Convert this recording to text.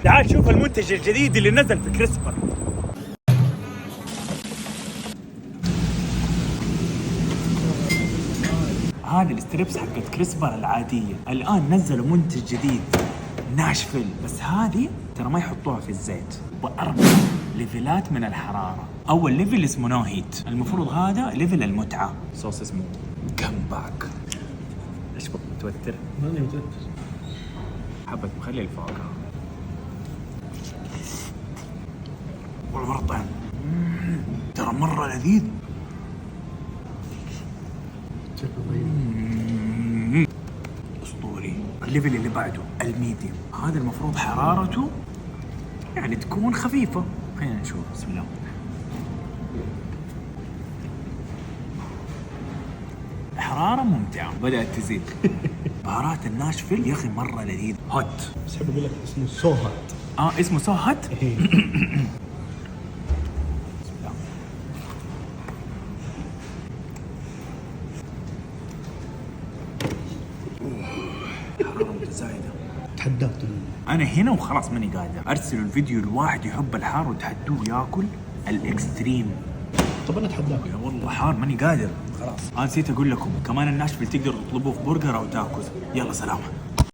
تعال شوف المنتج الجديد اللي نزل في كريسبر. هذه الستريبس حقت كريسبر العادية، الآن نزلوا منتج جديد ناشفيل، بس هذه ترى ما يحطوها في الزيت، وأربع ليفلات من الحرارة. أول ليفل اسمه نو هيت، المفروض هذا ليفل المتعة. صوص اسمه كم باك. ايش بك متوتر؟ ماني متوتر. حبة مخلل فوق. والله مرة طعم، ترى مرة لذيذ. اسطوري. الليفل اللي بعده الميديوم، هذا المفروض حرارته يعني تكون خفيفة. خلينا نشوف. بسم الله. حرارة ممتعة بدأت تزيد. بهارات الناشفيل يا أخي مرة لذيذ. هوت. بس حب اقول لك اسمه سو هات. اسمه سو هات. حرارة متزايدة. تحداك أنا هنا وخلاص ماني قادر. أرسلوا الفيديو الواحد يحب الحار وتحدوه ياكل الإكستريم. طب انا اتحداك. يا والله حار ماني قادر خلاص. نسيت أقول لكم كمان الناشفيل تقدروا تطلبوه في برجر أو تاكوز. يلا سلام.